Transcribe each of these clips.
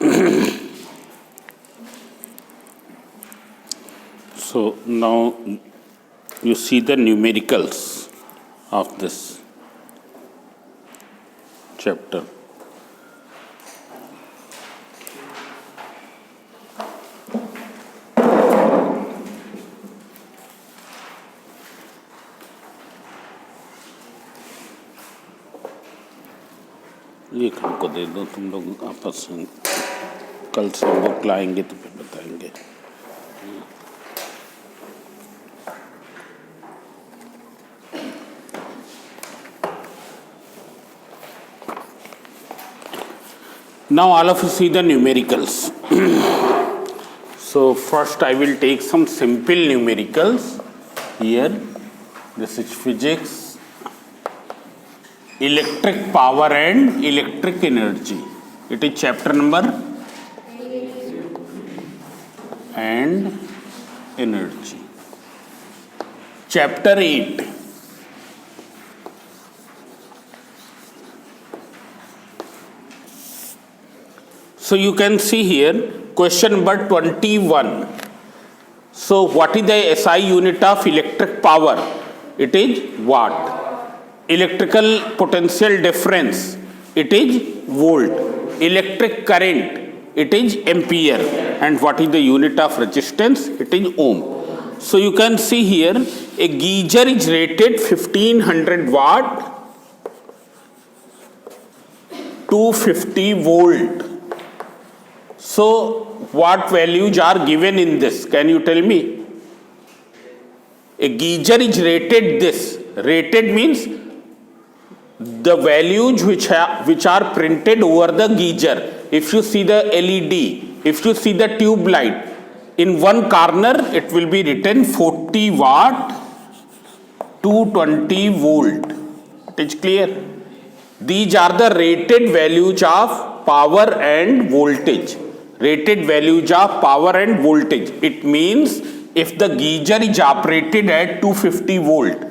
So now you see the numericals of this chapter. एक हमको दे दो, तुम लोग आपस में कल से बुक लाएंगे तो फिर बताएंगे. Now all of you see the numericals. So first I will take some simple numericals here. This is physics, electric power and electric energy. It is chapter number and energy. Chapter 8. So you can see here question number 21. So what is the SI unit of electric power? It is watt. Electrical potential difference, it is volt. Electric current, it is ampere. And what is the unit of resistance? It is ohm. So you can see here a geyser is rated 1500 watt, 250 volt. So what values are given in this? Can you tell me? A geyser is rated this. Rated means the values which are printed over the geyser. If you see the LED, if you see the tube light, in one corner it will be written 40 watt, 220 volt. It is clear? These are the rated values of power and voltage. Rated values of power and voltage. It means if the geyser is operated at 250 volt,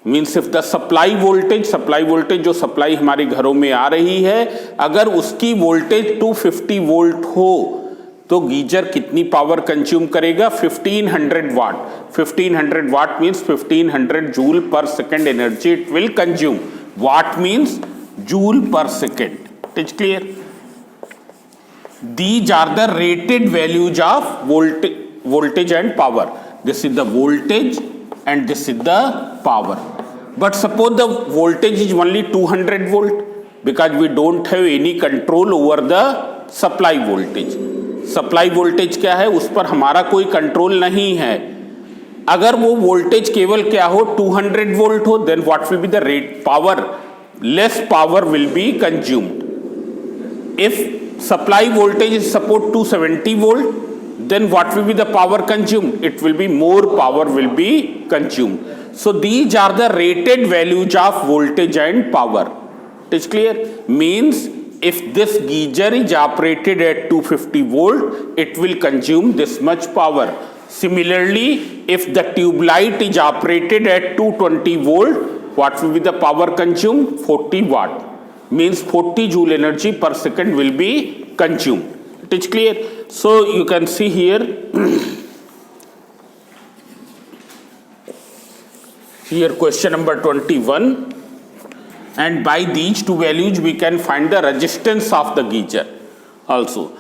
means if the supply voltage जो supply हमारे घरों में आ रही है, अगर उसकी voltage 250 volt हो तो गीजर कितनी पावर कंज्यूम करेगा? 1500 watt. 1500 watt means 1500 joule per second energy it will consume. Watt means joule per second. It is clear? These are the rated values of voltage and power. This is the voltage and this is the power. But suppose the voltage is only 200 volt, because we don't have any control over the supply voltage. Supply voltage क्या है, उस पर हमारा कोई control नहीं है. अगर वो वोल्टेज केवल क्या हो, 200 वोल्ट हो, then what will be the rate power? Less power will be consumed. If supply voltage is suppose 270 volt, then what will be the power consumed? It will be more power will be consumed. So these are the rated values of voltage and power. It is clear? Means if this geyser is operated at 250 volt, it will consume this much power. Similarly, if the tube light is operated at 220 volt, what will be the power consumed? 40 watt. Means 40 joule energy per second will be consumed. It is clear? So you can see here, here question number 21, and by these two values we can find the resistance of the geyser also.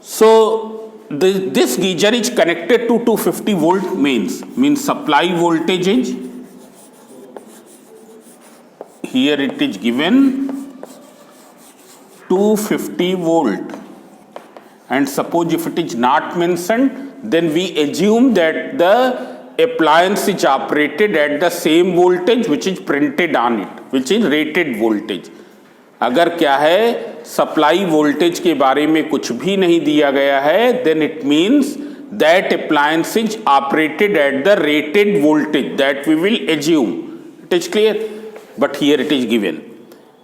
So this geyser is connected to 250 volt means supply voltage is, here it is given 250 volt, and suppose if it is not mentioned, then we assume that the appliance is operated at the same voltage which is printed on it, which is rated voltage. अगर क्या है, supply voltage के बारे में कुछ भी नहीं दिया गया है, then it means that appliance is operated at the rated voltage that we will assume. It is clear? But here it is given.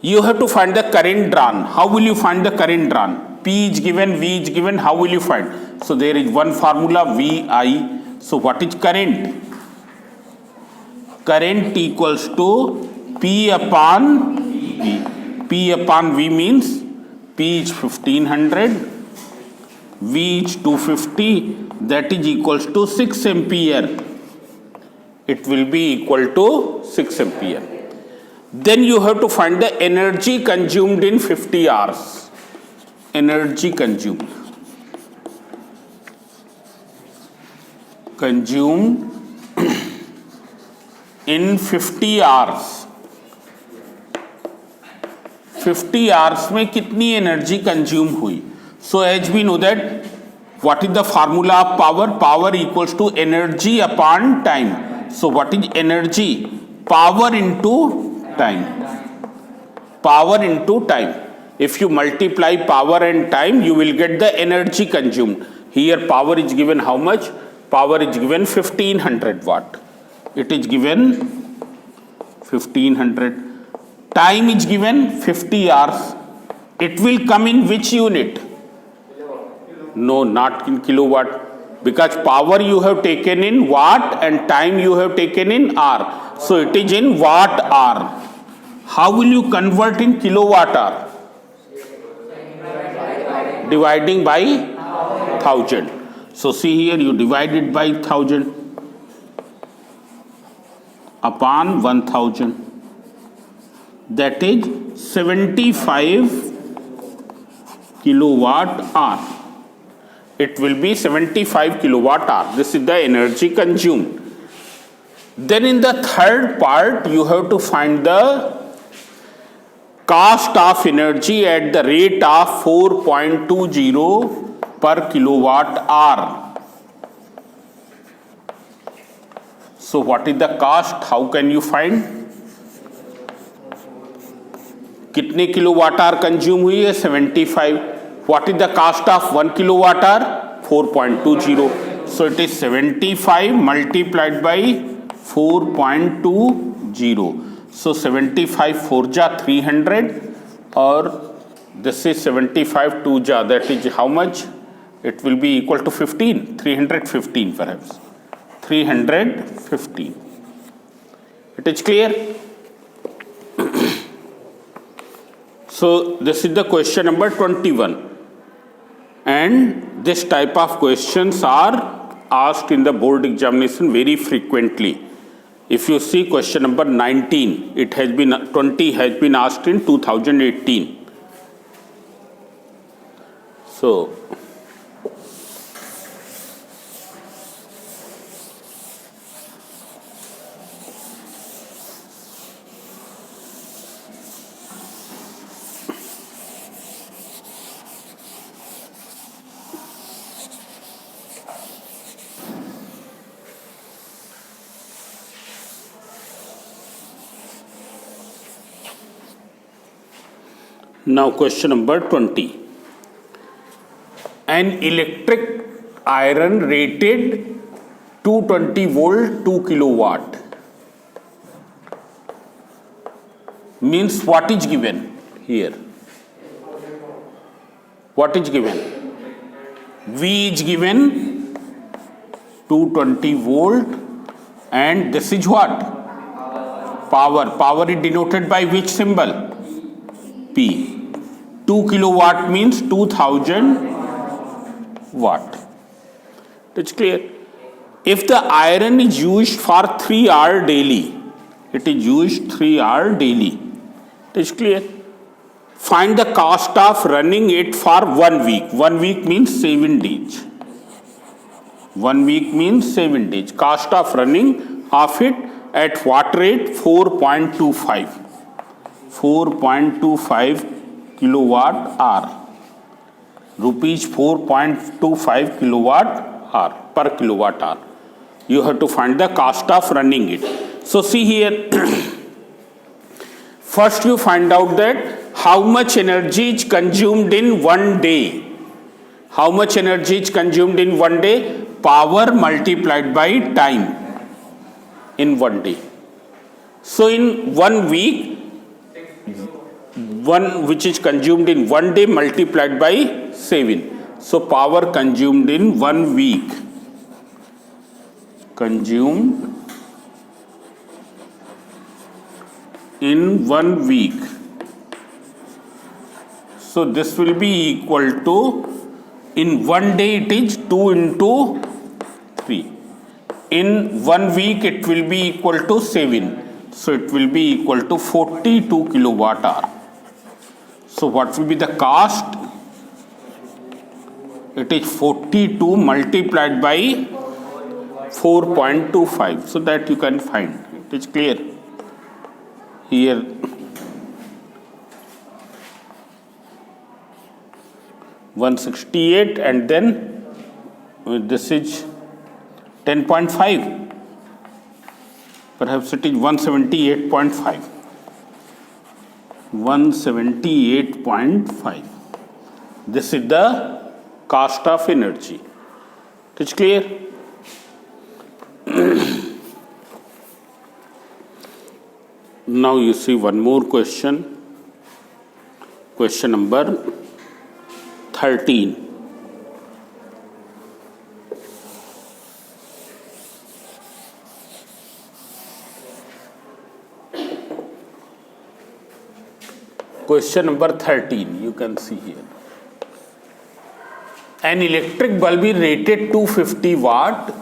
You have to find the current drawn. How will you find the current drawn? P is given, V is given. How will you find? So there is one formula, VI. So what is current? Current equals to P upon V. P upon V means P is 1500, V is 250, that is equals to 6 ampere. It will be equal to 6 ampere. Then you have to find the energy consumed in 50 hours. Energy consumed in 50 hours. 50 hours में कितनी energy consume हुई? So as we know that what is the formula of power? Power equals to energy upon time. So what is energy? Power into time. Power into time. If you multiply power and time, you will get the energy consumed. Here power is given how much? Power is given 1500 watt. It is given 1500. Time is given 50 hours. It will come in which unit? No, not in kilowatt. Because power you have taken in watt and time you have taken in hour. So it is in watt hour. How will you convert in kilowatt hour? Dividing by 1000. So see here, you divide it by 1000 upon 1000. That is 75 kilowatt hour. It will be 75 kilowatt hour. This is the energy consumed. Then in the third part, you have to find the cost of energy at the rate of 4.20 per kilowatt hour. So what is the cost? How can you find? कितने kilowatt hour consume हुई है? 75. What is the cost of 1 kilowatt hour? 4.20. So it is 75 multiplied by 4.20. So 75 4 ja 300, or this is 75 2 ja, that is how much? It will be equal to 15, 315 perhaps. 315. It is clear? So this is the question number 21. And this type of questions are asked in the board examination very frequently. If you see question number 19, it has been 20 has been asked in 2018. So now question number 20. An electric iron rated 220 volt 2 kilowatt means what is given here? What is given? V is given 220 volt and this is what? Power. Power is denoted by which symbol? P. 2 kilowatt means 2000 watt. It's clear. If the iron is used for 3 hours daily, it is used 3 hours daily. It's clear. Find the cost of running it for 1 week. 1 week means 7 days. 1 week means 7 days. Cost of running of it at what rate? 4.25. 4.25 kilowatt hour. Rupees 4.25 kilowatt hour per kilowatt hour. You have to find the cost of running it. So see here, first you find out that how much energy is consumed in 1 day. How much energy is consumed in 1 day? Power multiplied by time in 1 day. So in 1 week, one which is consumed in 1 day multiplied by 7. So power consumed in 1 week. Consumed in 1 week. So So this will be equal to, in 1 day it is 2 into 3. In 1 week it will be equal to 7. So it will be equal to 42 kilowatt hour. So what will be the cost? It is 42 multiplied by 4.25. So that you can find. It is clear. Here 168 and then this is 10.5. Perhaps it is 178.5. 178.5. This is the cost of energy. It is clear? Now you see one more question. Question number 13. Question number 13, you can see here. An electric bulb is rated 250 watt,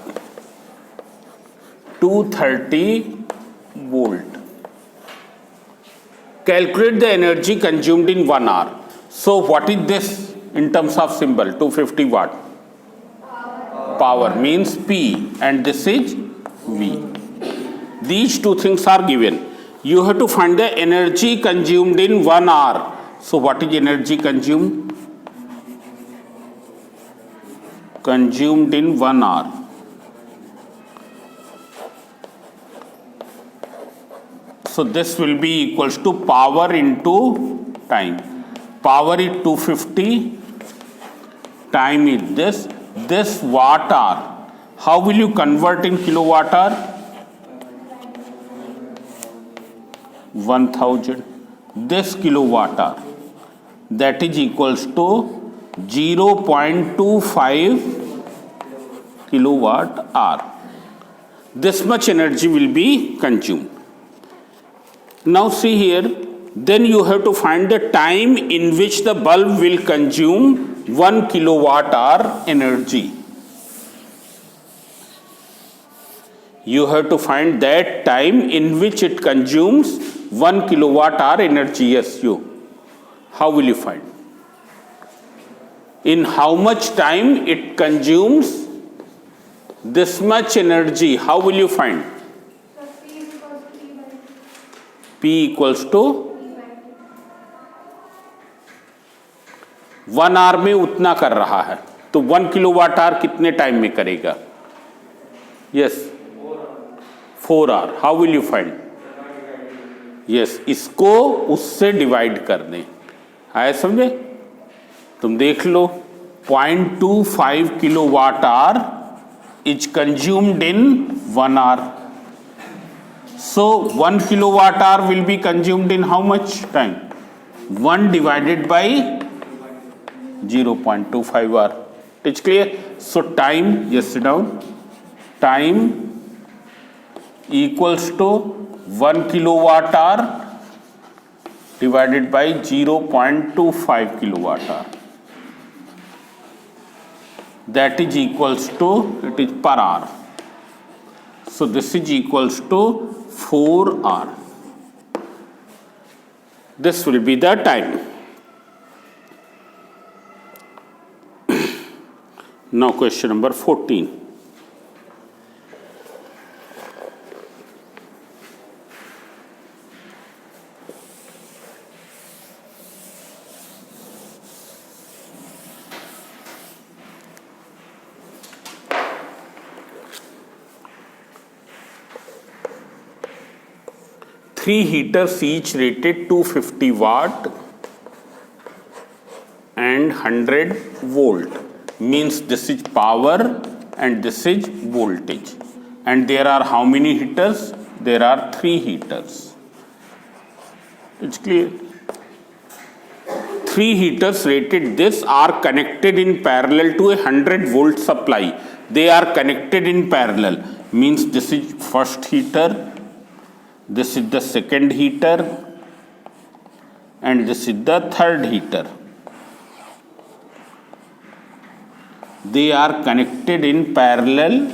230 volt. Calculate the energy consumed in 1 hour. So what is this in terms of symbol? 250 watt. Power means P and this is V. These two things are given. You have to find the energy consumed in 1 hour. So what is energy consumed? Consumed in 1 hour. So this will be equals to power into time. Power is 250, time is this. This watt hour, how will you convert in kilowatt hour? 1000. This kilowatt hour, that is equals to 0.25 kilowatt hour. This much energy will be consumed. Now see here, then you have to find the time in which the bulb will consume 1 kilowatt hour energy. You have to find that time in which it consumes 1 kilowatt hour energy. Yes, you. How will you find? In how much time it consumes this much energy? How will you find? P equals to 1 our में उतना कर रहा है, तो 1 kilowatt hour कितने time में करेगा? Yes, 4 hour. How will you find? Yes, इसको उससे डिवाइड कर दें. आया समझे? तुम देख लो, 0.25 kilowatt hour is consumed in 1 hour. So 1 kilowatt hour will be consumed in how much time? 1 divided by 0.25 hour. It's clear? So time, just sit down. Time equals to 1 kilowatt hour divided by 0.25 kilowatt hour. That is equals to, it is per hour. So this is equals to 4 hour. This will be the time. Now question number 14. Three heaters each rated 250 watt and 100 volt. Means this is power and this is voltage. And there are how many heaters? There are 3 heaters. It's clear? 3 heaters rated this are connected in parallel to a 100 volt supply. They are connected in parallel. Means this is first heater. This is the second heater and this is the third heater. they are connected in parallel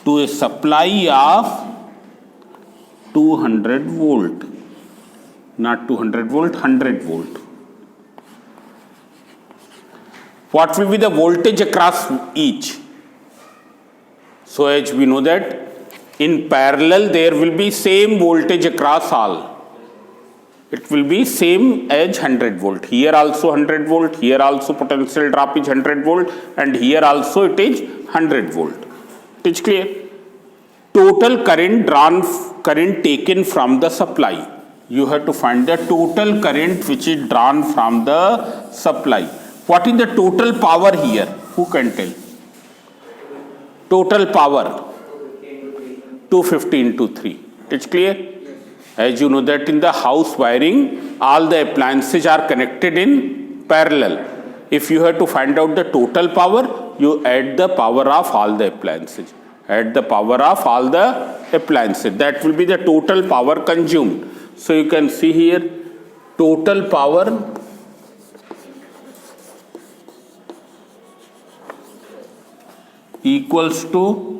to a supply of 200 volt, not 200 volt, 100 volt. What will be the voltage across each? So as we know that in parallel there will be same voltage across all. It will be same as 100 volt. Here also 100 volt, here also potential drop is 100 volt, and here also it is 100 volt. It is clear? Total current taken from the supply. You have to find the total current which is drawn from the supply. What is the total power here? Who can tell? Total power 250 into 3. It's clear? As you know that in the house wiring, all the appliances are connected in parallel. If you have to find out the total power, you add the power of all the appliances. Add the power of all the appliances. That will be the total power consumed. So you can see here, total power equals to,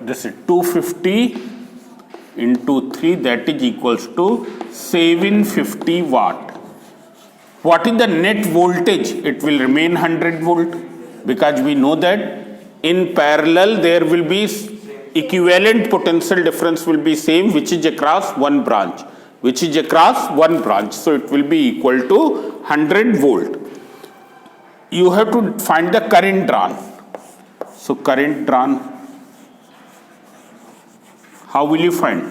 this is 250 into 3, that is equals to 750 watt. What is the net voltage? It will remain 100 volt, because we know that in parallel there will be equivalent potential difference will be same, which is across one branch, so it will be equal to 100 volt. You have to find the current drawn. So current drawn, how will you find?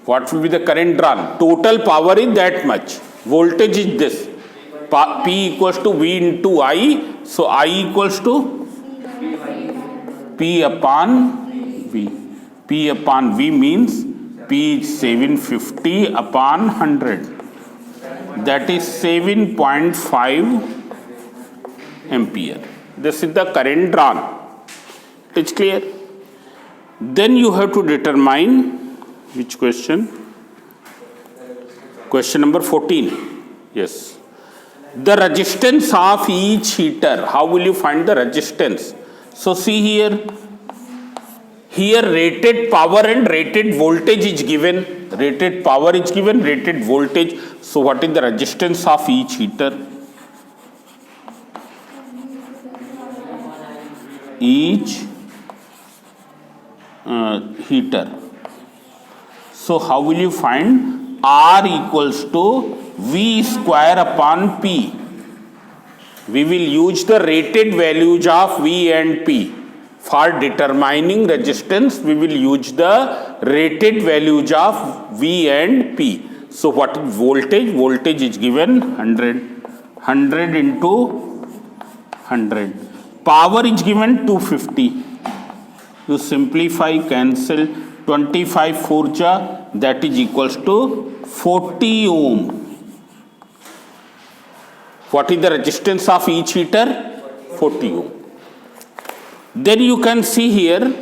What will be the current drawn? Total power is that much, voltage is this, P equals to V into I. So I equals to P upon V. P upon V means P is 750 upon 100. That is 7.5 ampere. This is the current drawn. It is clear? Then you have to determine which question? Question number 14. Yes. The resistance of each heater. How will you find the resistance? So see here. Here rated power and rated voltage is given. Rated power is given, rated voltage. So what is the resistance of each heater? Each heater. So how will you find? R equals to V square upon P. We will use the rated values of V and P. For determining resistance, we will use the rated values of V and P. So what is voltage? Voltage is given 100. 100 into 100. Power is given 250. You simplify, cancel. 25 4 that is equals to 40 ohm. What is the resistance of each heater? 40 ohm. Then you can see here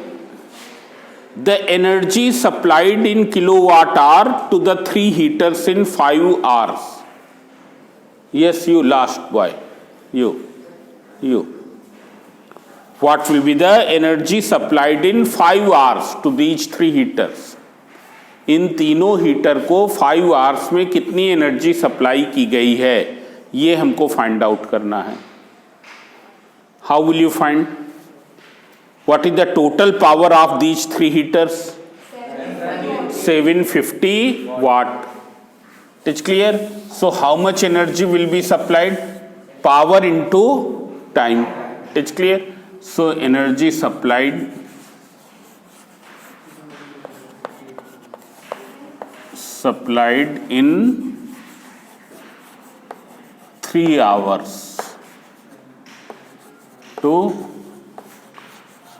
the energy supplied in kilowatt hour to the 3 heaters in 5 hours. Yes, you last boy. You. What will be the energy supplied in 5 hours to these 3 heaters? इन तीनों heater को 5 hours में कितनी energy supply की गई है, ये हमको find out करना है. How will you find? What is the total power of these 3 heaters? 750 watt. It is clear? So how much energy will be supplied? Power into time. It is clear? So energy supplied in 3 hours to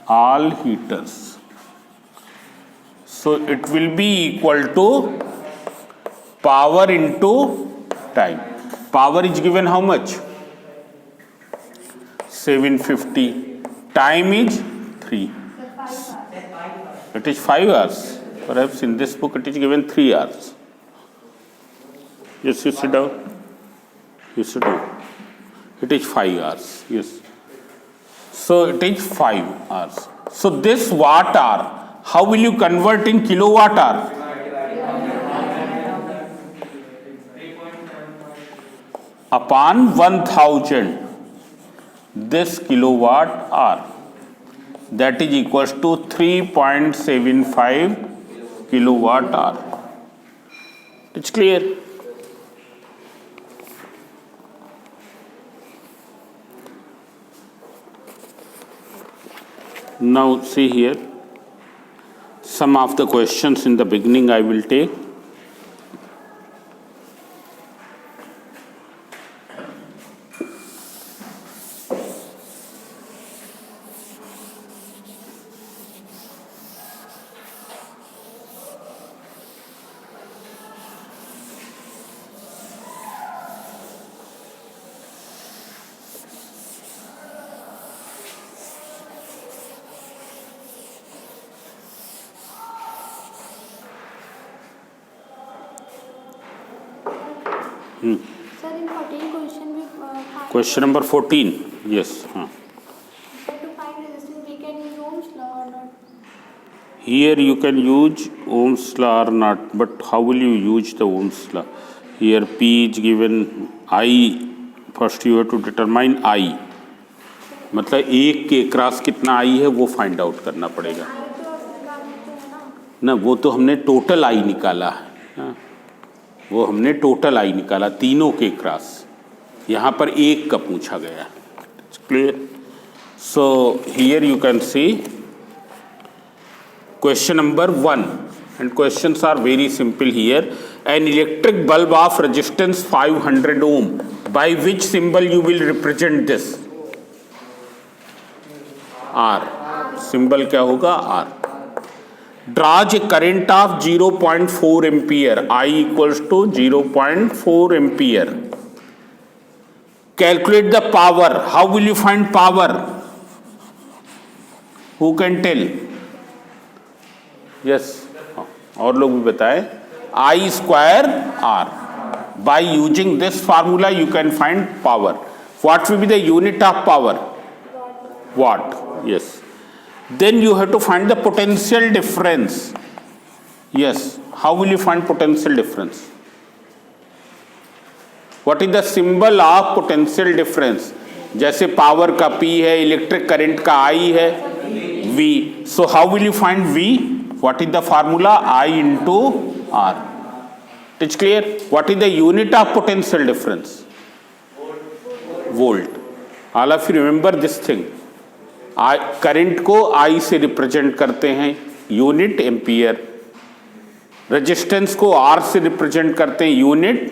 all heaters. So it will be equal to power into time. Power is given how much? 750. Time is 3. It is 5 hours. Perhaps in this book it is given 3 hours. Yes, you sit down. You sit down. It is 5 hours. Yes. So it is 5 hours. So this watt hour, how will you convert in kilowatt hour? Upon 1000. This kilowatt hour. That is equals to 3.75 kilowatt hour. It's clear? Now see here, some of the questions in the beginning I will take. Sir, in 14 question we find Question number 14. Yes. to find resistance we can use Ohm's law or not? Here you can use Ohm's law or not, but how will you use the Ohm's law? Here P is given I. First you have to determine I. मतलब एक के cross कितना I है वो find out करना पड़ेगा ना, वो तो हमने टोटल I निकाला है, वो हमने टोटल I निकाला तीनों के क्रॉस, यहाँ पर एक का पूछा गया. Clear? So here you can see question number 1, and questions are very simple here. An electric bulb of resistance 500 ohm, by which symbol you will represent this? R. symbol क्या होगा? R. draws a current of 0.4 ampere, I equals to 0.4 ampere. Calculate the power. How will you find power? Who can tell? Yes, और लोग भी बताएं. I square R. By using this formula you can find power. What will be the unit of power? Watt. Yes. Then you have to find the potential difference. Yes. How will you find potential difference? What is the symbol of potential difference? जैसे power का P है, electric current का I है, V. So how will you find V? What is the formula? I into R. It's clear? What is the unit of potential difference? Volt. All of you remember this thing. Current को I से represent करते हैं, unit ampere. Resistance को R से represent करते हैं, unit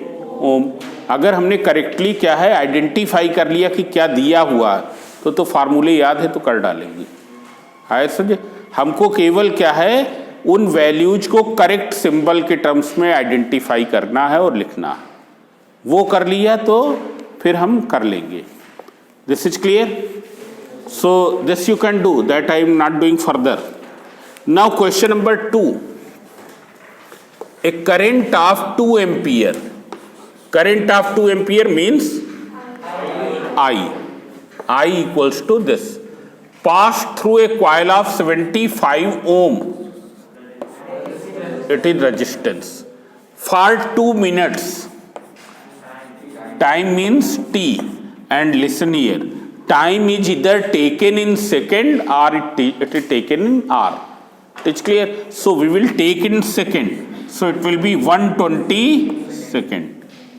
ओम. अगर हमने करेक्टली क्या है आइडेंटिफाई कर लिया कि क्या दिया हुआ है तो फार्मूले याद है तो कर डालेंगे. है समझे? हमको केवल क्या है उन वैल्यूज को करेक्ट सिंबल के टर्म्स में आइडेंटिफाई करना है और लिखना है. वो कर लिया तो फिर हम कर लेंगे. This is clear? So this you can do, that I am not doing further. Now question number 2. A current of 2 ampere. Current of 2 ampere means I equals to this. Passed through a coil of 75 ohm. It is resistance. For 2 minutes. Time means T. And listen here. Time is either taken in second or it is taken in hour. It's clear? So we will take in second. So it will be 120 second.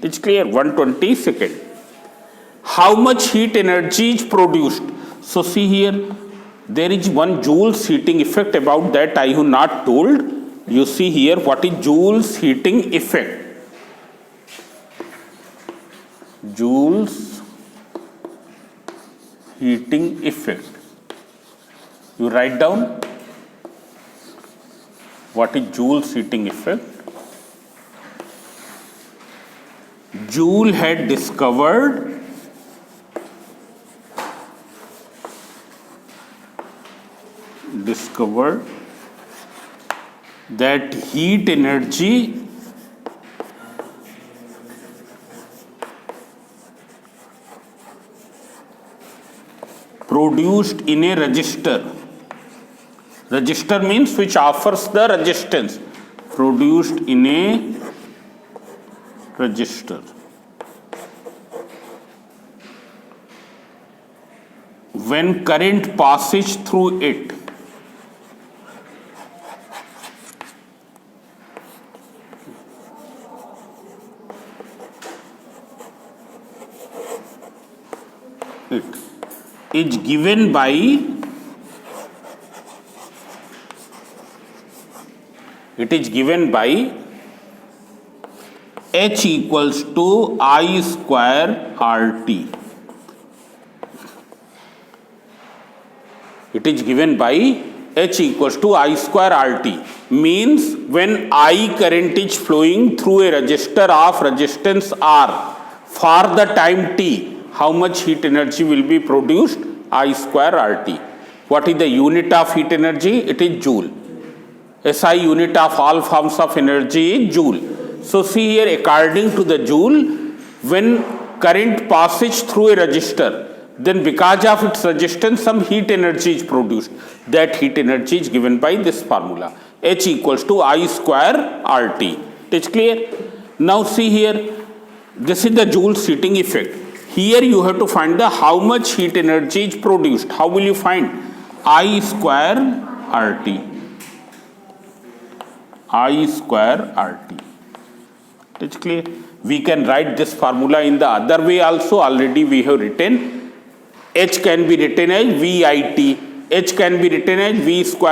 It's clear? 120 second. How much heat energy is produced? So see here, there is 1 Joule's heating effect. About that I have not told. You see here, what is Joule's heating effect? Joule's heating effect. You write down what is Joule's heating effect. Joule had discovered that heat energy produced in a resistor. Resistor means which offers the resistance. Produced in a resistor. When current passes through it, it is given by H equals to I square RT. It is given by H equals to I square RT. Means when I current is flowing through a resistor of resistance R for the time T, how much heat energy will be produced? I square RT. What is the unit of heat energy? It is joule. SI unit of all forms of energy is joule. So see here, according to the joule, when current passes through a resistor, then because of its resistance some heat energy is produced. That heat energy is given by this formula, H equals to I square RT. It is clear? Now see here, this is the Joule's heating effect. Here you have to find the how much heat energy is produced. How will you find? I square RT. I square RT. It is clear? We can write this formula in the other way also. Already we have written. H can be written as VIT. H can be written as V square